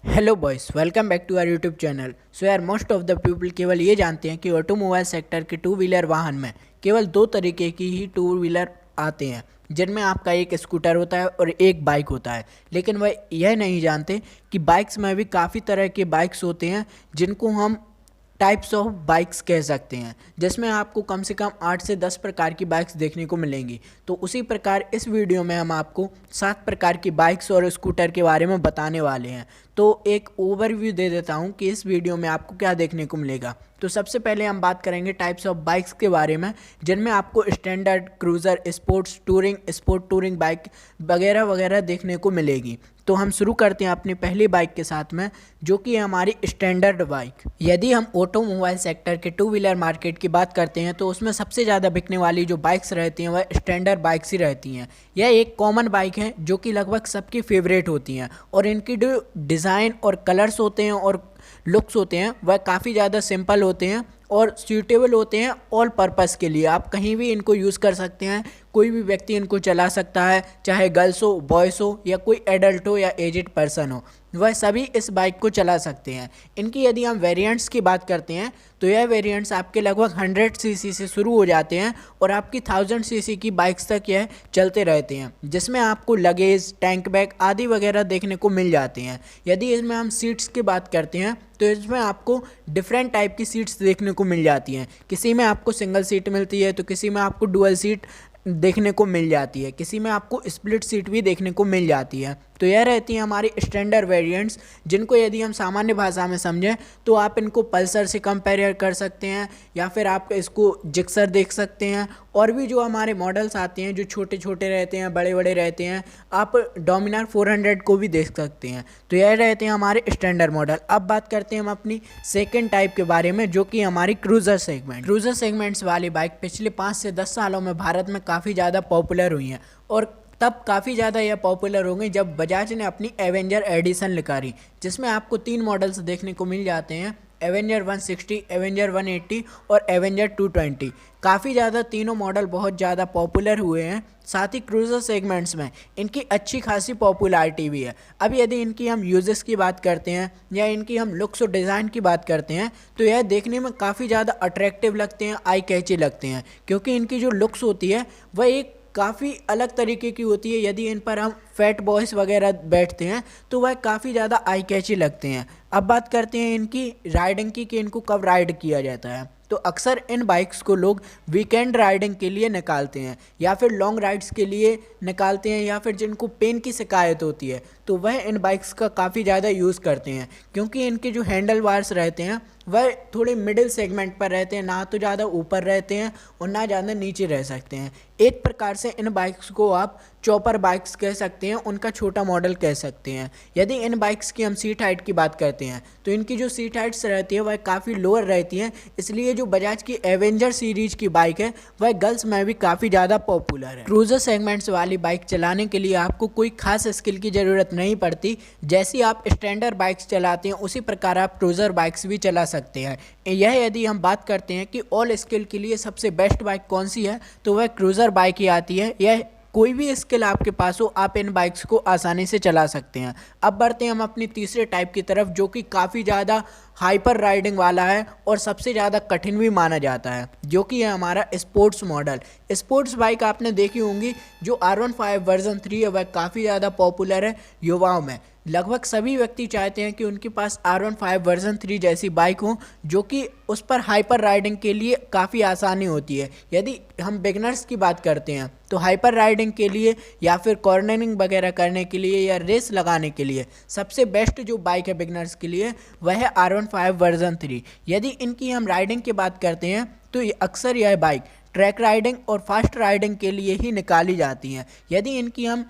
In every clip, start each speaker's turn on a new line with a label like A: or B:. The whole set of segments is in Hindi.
A: Hello boys, welcome back to our YouTube channel. So यार, मोस्ट ऑफ द पीपल केवल ये जानते हैं कि ऑटोमोबाइल सेक्टर के टू व्हीलर वाहन में केवल दो तरीके की ही टू व्हीलर आते हैं, जिनमें आपका एक स्कूटर होता है और एक बाइक होता है। लेकिन वह यह नहीं जानते कि बाइक्स में भी काफ़ी तरह के बाइक्स होते हैं जिनको हम टाइप्स ऑफ बाइक्स कह सकते हैं, जिसमें आपको कम से कम 8 से 10 प्रकार की बाइक्स देखने को मिलेंगी। तो उसी प्रकार इस वीडियो में हम आपको 7 प्रकार की बाइक्स और स्कूटर के बारे में बताने वाले हैं। तो एक ओवरव्यू दे देता हूं कि इस वीडियो में आपको क्या देखने को मिलेगा। तो सबसे पहले हम बात करेंगे टाइप्स ऑफ बाइक्स के बारे में, जिनमें आपको standard, cruiser, sports touring, sport touring bike वगैरह वगैरह देखने को मिलेगी। तो हम शुरू करते हैं अपनी पहली बाइक के साथ में, जो कि है हमारी स्टैंडर्ड बाइक। यदि हम ऑटोमोबाइल सेक्टर के टू व्हीलर मार्केट की बात करते हैं तो उसमें सबसे ज़्यादा बिकने वाली जो बाइक्स रहती हैं वह स्टैंडर्ड बाइक्स ही रहती हैं। यह एक कॉमन बाइक है जो कि लगभग सबकी फेवरेट होती हैं, और इनकी जो डिज़ाइन और कलर्स होते हैं और लुक्स होते हैं वह काफ़ी ज़्यादा सिंपल होते हैं और सूटेबल होते हैं ऑल पर्पस के लिए। आप कहीं भी इनको यूज़ कर सकते हैं, कोई भी व्यक्ति इनको चला सकता है, चाहे गर्ल्स हो, बॉयज़ हो, या कोई एडल्ट हो या एजेड पर्सन हो, वह सभी इस बाइक को चला सकते हैं। इनकी यदि हम वेरिएंट्स की बात करते हैं तो यह वेरिएंट्स आपके लगभग 100 सीसी से शुरू हो जाते हैं और आपकी 1000 सीसी की बाइक्स तक यह चलते रहते हैं, जिसमें आपको लगेज, टैंक बैग आदि वगैरह देखने को मिल जाते हैं। यदि इसमें हम सीट्स की बात करते हैं तो इसमें आपको डिफरेंट टाइप की सीट्स देखने को मिल जाती हैं। किसी में आपको सिंगल सीट मिलती है तो किसी में आपको डुअल सीट देखने को मिल जाती है, किसी में आपको स्प्लिट सीट भी देखने को मिल जाती है। तो यह रहती हैं हमारी स्टैंडर्ड वेरिएंट्स, जिनको यदि हम सामान्य भाषा में समझें तो आप इनको पल्सर से कंपेयर कर सकते हैं, या फिर आप इसको जिक्सर देख सकते हैं। और भी जो हमारे मॉडल्स आते हैं जो छोटे छोटे रहते हैं, बड़े बड़े रहते हैं, आप डोमिनार 400 को भी देख सकते हैं। तो यह रहते हैं हमारे स्टैंडर्ड मॉडल। अब बात करते हैं हम अपनी सेकेंड टाइप के बारे में, जो कि हमारी क्रूज़र सेगमेंट। क्रूज़र सेगमेंट्स वाली बाइक पिछले 5 से 10 सालों में भारत में काफ़ी ज़्यादा पॉपुलर हुई हैं, और तब काफ़ी ज़्यादा यह पॉपुलर हो गई जब बजाज ने अपनी एवेंजर एडिशन निकाली, जिसमें आपको 3 मॉडल्स देखने को मिल जाते हैं, एवेंजर 160, एवेंजर 180 और एवेंजर 220। काफ़ी ज़्यादा तीनों मॉडल बहुत ज़्यादा पॉपुलर हुए हैं। साथ ही क्रूज़र सेगमेंट्स में इनकी अच्छी खासी पॉपुलैरिटी भी है। अब यदि इनकी हम यूजेस की बात करते हैं या इनकी हम लुक्स और डिज़ाइन की बात करते हैं तो यह देखने में काफ़ी ज़्यादा अट्रैक्टिव लगते हैं, आई कैची लगते हैं, क्योंकि इनकी जो लुक्स होती है वह एक काफ़ी अलग तरीके की होती है। यदि इन पर हम फैट बॉयज़ वगैरह बैठते हैं तो वह काफ़ी ज़्यादा आई कैची लगते हैं। अब बात करते हैं इनकी राइडिंग की कि इनको कब राइड किया जाता है। तो अक्सर इन बाइक्स को लोग वीकेंड राइडिंग के लिए निकालते हैं, या फिर लॉन्ग राइड्स के लिए निकालते हैं, या फिर जिनको पेन की शिकायत होती है तो वह इन बाइक्स का काफ़ी ज़्यादा यूज़ करते हैं, क्योंकि इनके जो हैंडल बार्स रहते हैं वह थोड़े मिडिल सेगमेंट पर रहते हैं, ना तो ज़्यादा ऊपर रहते हैं और ना ज़्यादा नीचे रह सकते हैं। एक प्रकार से इन बाइक्स को आप चॉपर बाइक्स कह सकते हैं, उनका छोटा मॉडल कह सकते हैं। यदि इन बाइक्स की हम सीट हाइट की बात करते हैं तो इनकी जो सीट हाइट्स रहती है वह काफ़ी लोअर रहती हैं, इसलिए जो बजाज की एवेंजर सीरीज की बाइक है वह गर्ल्स में भी काफ़ी ज़्यादा पॉपुलर है। क्रूजर सेगमेंट्स वाली बाइक चलाने के लिए आपको कोई खास स्किल की ज़रूरत नहीं पड़ती। जैसी आप स्टैंडर्ड बाइक्स चलाते हैं उसी प्रकार आप क्रूजर बाइक्स भी चला सकते हैं। यह यदि हम बात करते हैं कि ऑल स्किल के लिए सबसे बेस्ट बाइक कौन सी है तो वह क्रूजर बाइक ही आती है। यह कोई भी स्किल आपके पास हो, आप इन बाइक्स को आसानी से चला सकते हैं। अब बढ़ते हैं हम अपनी तीसरे टाइप की तरफ, जो कि काफ़ी ज़्यादा हाइपर राइडिंग वाला है और सबसे ज़्यादा कठिन भी माना जाता है, जो कि है हमारा स्पोर्ट्स मॉडल। स्पोर्ट्स बाइक आपने देखी होंगी, जो R15 वर्जन 3 है वह काफ़ी ज़्यादा पॉपुलर है युवाओं में। लगभग सभी व्यक्ति चाहते हैं कि उनके पास R15 वर्जन 3 जैसी बाइक हो, जो कि उस पर हाइपर राइडिंग के लिए काफ़ी आसानी होती है। यदि हम बिगनर्स की बात करते हैं तो हाइपर राइडिंग के लिए या फिर कॉर्नरिंग वगैरह करने के लिए या रेस लगाने के लिए सबसे बेस्ट जो बाइक है बिगनर्स के लिए वह है R15 वर्जन 3। यदि इनकी हम राइडिंग की बात करते हैं तो अक्सर यह बाइक ट्रैक राइडिंग और फास्ट राइडिंग के लिए ही निकाली जाती हैं। यदि इनकी हम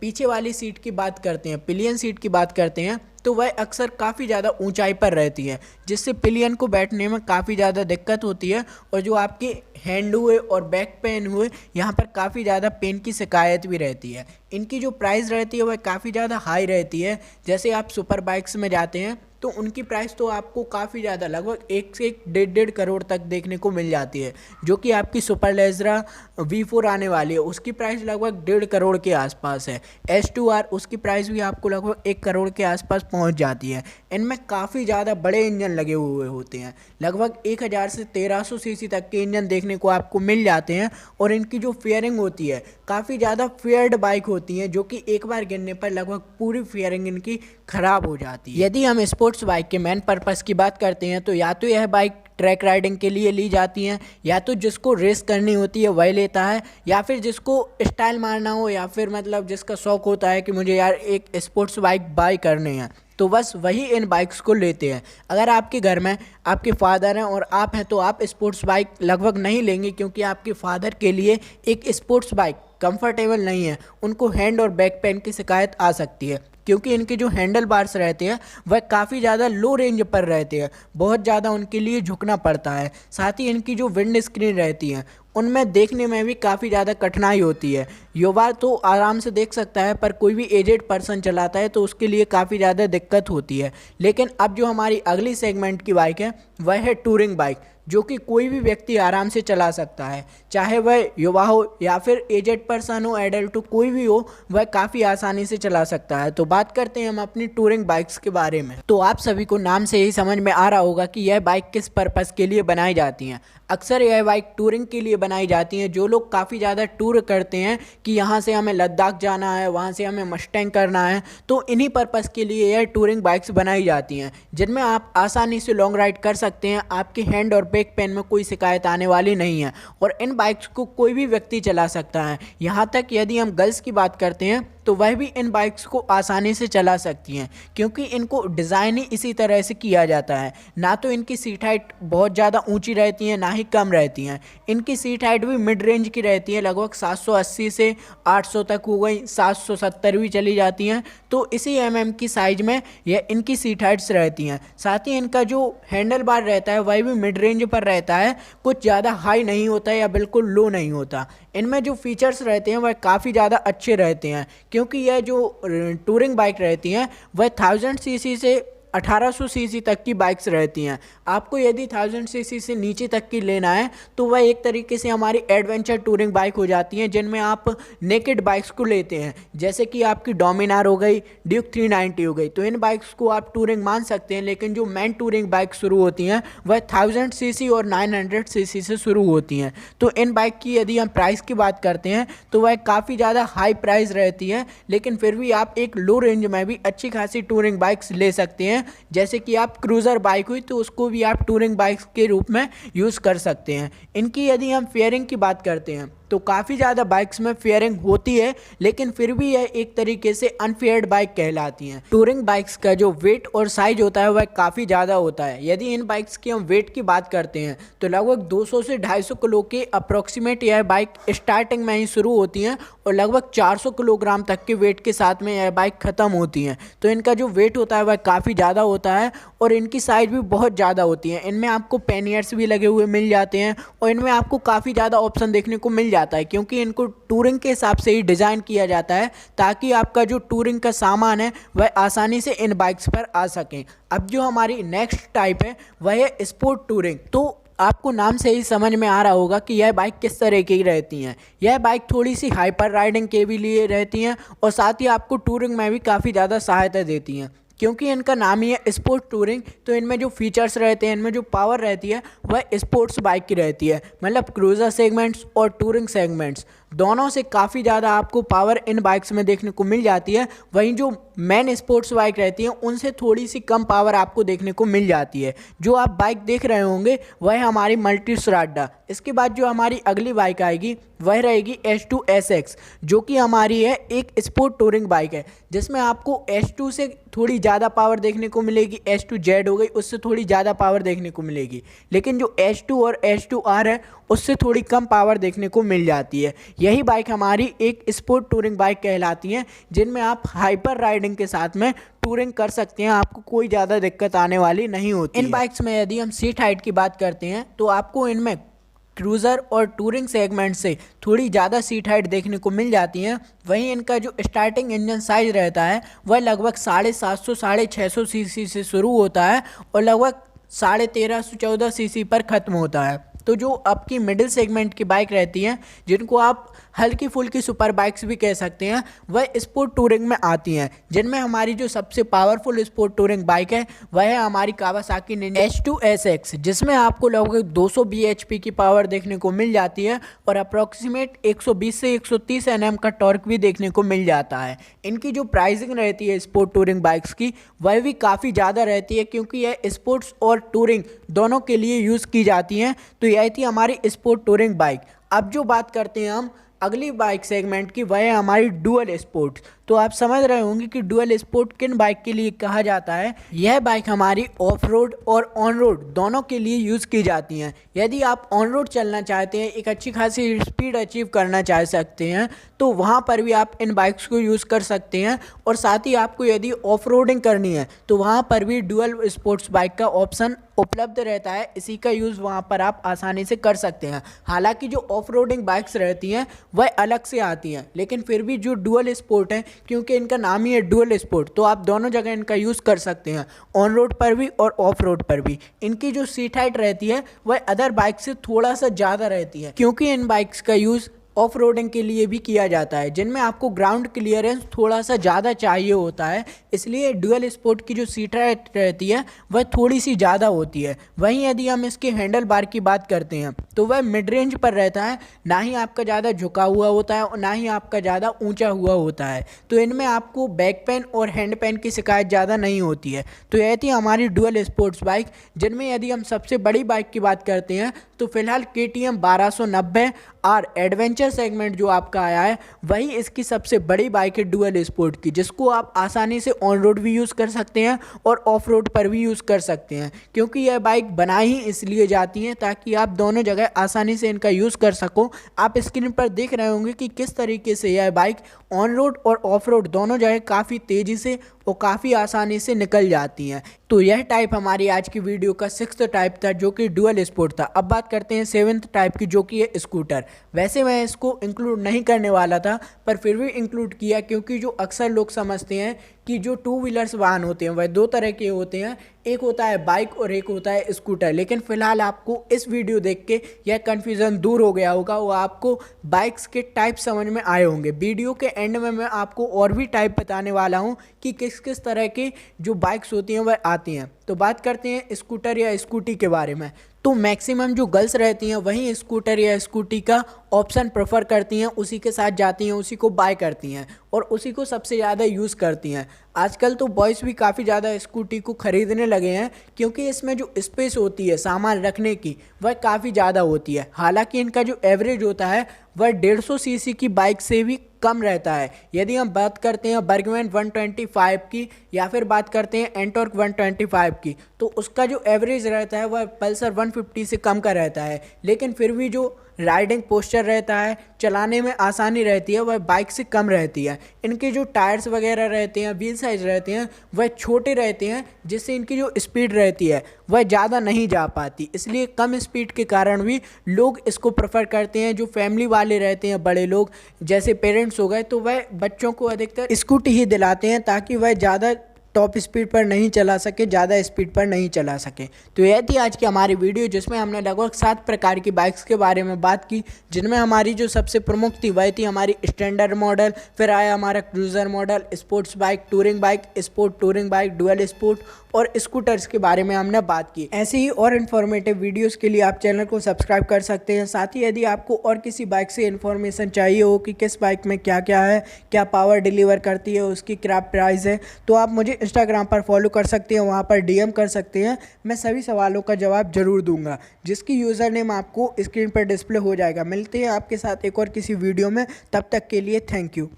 A: पीछे वाली सीट की बात करते हैं, पिलियन सीट की बात करते हैं, तो वह अक्सर काफ़ी ज़्यादा ऊंचाई पर रहती है, जिससे पिलियन को बैठने में काफ़ी ज़्यादा दिक्कत होती है, और जो आपके हैंड हुए और बैक पेन हुए यहाँ पर काफ़ी ज़्यादा पेन की शिकायत भी रहती है। इनकी जो प्राइस रहती है वह काफ़ी ज़्यादा हाई रहती है। जैसे आप सुपर बाइक्स में जाते हैं तो उनकी प्राइस तो आपको काफ़ी ज़्यादा लगभग 1 से 1.5 करोड़ तक देखने को मिल जाती है। जो कि आपकी सुपर लेज़रा V4 आने वाली है उसकी प्राइस लगभग 1.5 करोड़ के आसपास है। S2R उसकी प्राइस भी आपको लगभग 1 करोड़ के आसपास पहुंच जाती है। इनमें काफ़ी ज़्यादा बड़े इंजन लगे हुए होते हैं, लगभग 1000 से 1300 सीसी तक के इंजन देखने को आपको मिल जाते हैं। और इनकी जो फेयरिंग होती है काफ़ी ज़्यादा फेयर्ड बाइक होती है, जो कि एक बार गिरने पर लगभग पूरी फेयरिंग इनकी ख़राब हो जाती है। यदि हम स्पोर्ट्स बाइक के मेन पर्पज़ की बात करते हैं तो या तो यह बाइक ट्रैक राइडिंग के लिए ली जाती हैं, या तो जिसको रेस करनी होती है वही लेता है, या फिर जिसको स्टाइल मारना हो, या फिर मतलब जिसका शौक होता है कि मुझे यार एक स्पोर्ट्स बाइक बाय करनी है, तो बस वही इन बाइक्स को लेते हैं। अगर आपके घर में आपके फादर हैं और आप हैं तो आप स्पोर्ट्स बाइक लगभग नहीं लेंगे, क्योंकि आपके फादर के लिए एक स्पोर्ट्स बाइक कंफर्टेबल नहीं है। उनको हैंड और बैक पेन की शिकायत आ सकती है, क्योंकि इनके जो हैंडल बार्स रहते हैं वह काफ़ी ज़्यादा लो रेंज पर रहते हैं, बहुत ज़्यादा उनके लिए झुकना पड़ता है। साथ ही इनकी जो विंड स्क्रीन रहती है उनमें देखने में भी काफ़ी ज़्यादा कठिनाई होती है। युवा तो आराम से देख सकता है, पर कोई भी एजेड पर्सन चलाता है तो उसके लिए काफ़ी ज़्यादा दिक्कत होती है। लेकिन अब जो हमारी अगली सेगमेंट की बाइक है वह है टूरिंग बाइक, जो कि कोई भी व्यक्ति आराम से चला सकता है, चाहे वह युवा हो या फिर एजेड पर्सन हो, एडल्ट हो, कोई भी हो, वह काफ़ी आसानी से चला सकता है। तो बात करते हैं हम अपनी टूरिंग बाइक्स के बारे में। तो आप सभी को नाम से ही समझ में आ रहा होगा कि यह बाइक किस पर्पज़ के लिए बनाई जाती हैं। अक्सर यह बाइक टूरिंग के लिए बनाई जाती हैं। जो लोग काफ़ी ज़्यादा टूर करते हैं कि यहाँ से हमें लद्दाख जाना है, वहाँ से हमें मस्टैंग करना है, तो इन्हीं पर्पज़ के लिए यह टूरिंग बाइक्स बनाई जाती हैं, जिनमें आप आसानी से लॉन्ग राइड कर सकते हैं। आपके हैंड और बैक पेन में कोई शिकायत आने वाली नहीं है, और इन बाइक्स को कोई भी व्यक्ति चला सकता है। यहाँ तक यदि हम गर्ल्स की बात करते हैं तो वह भी इन बाइक्स को आसानी से चला सकती हैं, क्योंकि इनको डिज़ाइन ही इसी तरह से किया जाता है। ना तो इनकी सीट हाइट बहुत ज़्यादा ऊंची रहती है, ना ही कम रहती हैं। इनकी सीट हाइट भी मिड रेंज की रहती है, लगभग 780 से 800 तक हो गई, 770 भी चली जाती हैं। तो इसी की साइज में यह इनकी सीट हाइट्स रहती हैं। साथ ही इनका जो हैंडल बार रहता है वह भी मिड रेंज पर रहता है, कुछ ज़्यादा हाई नहीं होता या बिल्कुल लो नहीं होता। इनमें जो फीचर्स रहते हैं वह काफ़ी ज़्यादा अच्छे रहते हैं, क्योंकि यह जो टूरिंग बाइक रहती हैं वह 1000 सीसी से 1800 सीसी तक की बाइक्स रहती हैं। आपको यदि 1000 सीसी से नीचे तक की लेना है तो वह एक तरीके से हमारी एडवेंचर टूरिंग बाइक हो जाती हैं, जिनमें आप नेकेड बाइक्स को लेते हैं, जैसे कि आपकी डोमिनार हो गई, ड्यूक 390 हो गई। तो इन बाइक्स को आप टूरिंग मान सकते हैं, लेकिन जो मैन टूरिंग बाइक शुरू होती हैं वह 1000 सीसी और 900 सीसी से शुरू होती हैं। तो इन बाइक की यदि हम प्राइस की बात करते हैं तो वह काफ़ी ज़्यादा हाई प्राइस रहती है, लेकिन फिर भी आप एक लो रेंज में भी अच्छी खासी टूरिंग बाइक्स ले सकते हैं। जैसे कि आप क्रूज़र बाइक हुई तो उसको भी आप टूरिंग बाइक्स के रूप में यूज़ कर सकते हैं। इनकी यदि हम फेयरिंग की बात करते हैं तो काफ़ी ज़्यादा बाइक्स में फेयरिंग होती है, लेकिन फिर भी यह एक तरीके से अनफेयर्ड बाइक कहलाती हैं। टूरिंग बाइक्स का जो वेट और साइज होता है वह काफ़ी ज़्यादा होता है। यदि इन बाइक्स की हम वेट की बात करते हैं तो लगभग 200 से 250 किलो के अप्रॉक्सीमेट यह बाइक स्टार्टिंग में ही शुरू होती हैं, और लगभग 400 किलोग्राम तक के वेट के साथ में यह बाइक ख़त्म होती हैं। तो इनका जो वेट होता है वह काफ़ी ज़्यादा होता है, और इनकी साइज भी बहुत ज़्यादा होती है। इनमें आपको पैनियर्स भी लगे हुए मिल जाते हैं, और इनमें आपको काफ़ी ज़्यादा ऑप्शन देखने को मिल जाता है, क्योंकि इनको टूरिंग के हिसाब से ही डिज़ाइन किया जाता है, ताकि आपका जो टूरिंग का सामान है वह आसानी से इन बाइक्स पर आ सकें। अब जो हमारी नेक्स्ट टाइप है वह है स्पोर्ट टूरिंग। तो आपको नाम से ही समझ में आ रहा होगा कि यह बाइक किस तरह की रहती हैं। यह बाइक थोड़ी सी हाइपर राइडिंग के भी लिए रहती हैं, और साथ ही आपको टूरिंग में भी काफ़ी ज़्यादा सहायता देती हैं, क्योंकि इनका नाम ही है स्पोर्ट टूरिंग। तो इनमें जो फीचर्स रहते हैं, इनमें जो पावर रहती है वह स्पोर्ट्स बाइक की रहती है, मतलब क्रूज़र सेगमेंट्स और टूरिंग सेगमेंट्स दोनों से काफ़ी ज़्यादा आपको पावर इन बाइक्स में देखने को मिल जाती है। वहीं जो मैन स्पोर्ट्स बाइक रहती है उनसे थोड़ी सी कम पावर आपको देखने को मिल जाती है। जो आप बाइक देख रहे होंगे वह हमारी मल्टी स्ट्राडा। इसके बाद जो हमारी अगली बाइक आएगी वह रहेगी S2 SX, जो कि हमारी है एक स्पोर्ट टूरिंग बाइक है, जिसमें आपको S2 से थोड़ी ज़्यादा पावर देखने को मिलेगी। S2Z हो गई, उससे थोड़ी ज़्यादा पावर देखने को मिलेगी, लेकिन जो S2 और S2R है उससे थोड़ी कम पावर देखने को मिल जाती है। यही बाइक हमारी एक स्पोर्ट टूरिंग बाइक कहलाती हैं, जिनमें आप हाइपर राइडिंग के साथ में टूरिंग कर सकते हैं, आपको कोई ज़्यादा दिक्कत आने वाली नहीं होती। इन बाइक्स में यदि हम सीट हाइट की बात करते हैं तो आपको इनमें क्रूज़र और टूरिंग सेगमेंट से थोड़ी ज़्यादा सीट हाइट देखने को मिल जाती हैं। वहीं इनका जो स्टार्टिंग इंजन साइज़ रहता है वह लगभग 750 650 सीसी से शुरू होता है और लगभग 1350 14 सीसी पर ख़त्म होता है। तो जो आपकी मिडिल सेगमेंट की बाइक रहती हैं, जिनको आप हल्की फुल्की सुपर बाइक्स भी कह सकते हैं, वह स्पोर्ट टूरिंग में आती हैं। जिनमें हमारी जो सबसे पावरफुल स्पोर्ट टूरिंग बाइक है वह है हमारी कावासाकी निंजा H2SX, जिसमें आपको लगभग 200 bhp की पावर देखने को मिल जाती है और अप्रॉक्सीमेट 120 से 130 Nm का टॉर्क भी देखने को मिल जाता है। इनकी जो प्राइसिंग रहती है स्पोर्ट टूरिंग बाइक्स की, वह भी काफ़ी ज़्यादा रहती है, क्योंकि यह स्पोर्ट्स और टूरिंग दोनों के लिए यूज़ की जाती हैं। तो यह थी हमारी स्पोर्ट टूरिंग बाइक। अब जो बात करते हैं हम अगली बाइक सेगमेंट की, वह है हमारी डुअल स्पोर्ट्स। तो आप समझ रहे होंगे कि डुअल स्पोर्ट किन बाइक के लिए कहा जाता है। यह बाइक हमारी ऑफ रोड और ऑन रोड दोनों के लिए यूज़ की जाती हैं। यदि आप ऑन रोड चलना चाहते हैं, एक अच्छी खासी स्पीड अचीव करना चाह सकते हैं, तो वहाँ पर भी आप इन बाइक्स को यूज़ कर सकते हैं। और साथ ही आपको यदि ऑफ रोडिंग करनी है तो वहाँ पर भी डुअल स्पोर्ट्स बाइक का ऑप्शन उपलब्ध रहता है। इसी का यूज़ वहाँ पर आप आसानी से कर सकते हैं। हालांकि जो ऑफ रोडिंग बाइक्स रहती हैं वह अलग से आती हैं, लेकिन फिर भी जो डुअल स्पोर्ट है, क्योंकि इनका नाम ही है डुअल स्पोर्ट, तो आप दोनों जगह इनका यूज़ कर सकते हैं, ऑन रोड पर भी और ऑफ रोड पर भी। इनकी जो सीट हाइट रहती है वह अदर बाइक से थोड़ा सा ज़्यादा रहती है, क्योंकि इन बाइक्स का यूज़ ऑफ रोडिंग के लिए भी किया जाता है, जिनमें आपको ग्राउंड क्लियरेंस थोड़ा सा ज़्यादा चाहिए होता है। इसलिए डुअल स्पोर्ट की जो सीट हाइट रहती है वह थोड़ी सी ज़्यादा होती है। वहीं यदि हम इसके हैंडल बार की बात करते हैं तो वह मिड रेंज पर रहता है, ना ही आपका ज़्यादा झुका हुआ होता है और ना ही आपका ज़्यादा ऊंचा हुआ होता है। तो इनमें आपको बैक पेन और हैंड पेन की शिकायत ज़्यादा नहीं होती है। तो यह थी हमारी डुअल स्पोर्ट्स बाइक, जिनमें यदि हम सबसे बड़ी बाइक की बात करते हैं तो फिलहाल KTM 1290 आर एडवेंचर सेगमेंट जो आपका आया है, वही इसकी सबसे बड़ी बाइक है डुअल स्पोर्ट की, जिसको आप आसानी से ऑन रोड भी यूज़ कर सकते हैं और ऑफ रोड पर भी यूज़ कर सकते हैं। क्योंकि यह बाइक बनाई ही इसलिए जाती है ताकि आप दोनों जगह आसानी से इनका यूज़ कर सको। आप स्क्रीन पर देख रहे होंगे कि किस तरीके से यह बाइक ऑन रोड और ऑफ रोड दोनों जगह काफ़ी तेज़ी से और काफ़ी आसानी से निकल जाती हैं। तो यह टाइप हमारी आज की वीडियो का 6th टाइप था, जो कि डुअल स्पोर्ट था। अब बात करते हैं 7th टाइप की, जो कि है स्कूटर। वैसे मैं इसको इंक्लूड नहीं करने वाला था, पर फिर भी इंक्लूड किया, क्योंकि जो अक्सर लोग समझते हैं कि जो 2 व्हीलर्स वाहन होते हैं वह 2 तरह के होते हैं, एक होता है बाइक और एक होता है स्कूटर। लेकिन फिलहाल आपको इस वीडियो देख के यह कन्फ्यूज़न दूर हो गया होगा, वो आपको बाइक्स के टाइप समझ में आए होंगे। वीडियो के एंड में मैं आपको और भी टाइप बताने वाला हूँ कि किस किस तरह की जो बाइक्स होती हैं वह आती हैं। तो बात करते हैं स्कूटर या स्कूटी के बारे में। तो मैक्सिमम जो गर्ल्स रहती हैं वही स्कूटर या स्कूटी का ऑप्शन प्रेफर करती हैं, उसी के साथ जाती हैं, उसी को बाय करती हैं और उसी को सबसे ज़्यादा यूज़ करती हैं। आजकल तो बॉयज़ भी काफ़ी ज़्यादा स्कूटी को ख़रीदने लगे हैं, क्योंकि इसमें जो स्पेस होती है सामान रखने की वह काफ़ी ज़्यादा होती है। हालांकि इनका जो एवरेज होता है वह 150 सीसी की बाइक से भी कम रहता है। यदि हम बात करते हैं बर्गमैन 125 की या फिर बात करते हैं एंटॉर्क 125 की, तो उसका जो एवरेज रहता है वह पल्सर 150 से कम का रहता है। लेकिन फिर भी जो राइडिंग पोस्चर रहता है, चलाने में आसानी रहती है, वह बाइक से कम रहती है। इनके जो टायर्स वगैरह रहते हैं, व्हील साइज रहते हैं, वह छोटे रहते हैं, जिससे इनकी जो स्पीड रहती है वह ज़्यादा नहीं जा पाती। इसलिए कम स्पीड के कारण भी लोग इसको प्रेफर करते हैं। जो फैमिली वाले रहते हैं, बड़े लोग जैसे पेरेंट्स हो गए, तो वह बच्चों को अधिकतर स्कूटी ही दिलाते हैं, ताकि वह ज़्यादा टॉप स्पीड पर नहीं चला सके, ज़्यादा स्पीड पर नहीं चला सके। तो यह थी आज की हमारी वीडियो, जिसमें हमने लगभग 7 प्रकार की बाइक्स के बारे में बात की, जिनमें हमारी जो सबसे प्रमुख थी वह थी हमारी स्टैंडर्ड मॉडल, फिर आया हमारा cruiser model, sports bike, touring bike, sport touring bike, dual sport और स्कूटर्स के बारे में हमने बात की। ऐसे ही और इन्फॉर्मेटिव वीडियोस के लिए आप चैनल को सब्सक्राइब कर सकते हैं। साथ ही यदि आपको और किसी बाइक से इन्फॉर्मेशन चाहिए हो कि किस बाइक में क्या क्या है, क्या पावर डिलीवर करती है, उसकी क्या प्राइस है, तो आप मुझे इंस्टाग्राम पर फॉलो कर सकते हैं, वहाँ पर DM कर सकते हैं। मैं सभी सवालों का जवाब ज़रूर दूंगा, जिसकी यूज़र नेम आपको स्क्रीन पर डिस्प्ले हो जाएगा। मिलते हैं आपके साथ एक और किसी वीडियो में, तब तक के लिए थैंक यू।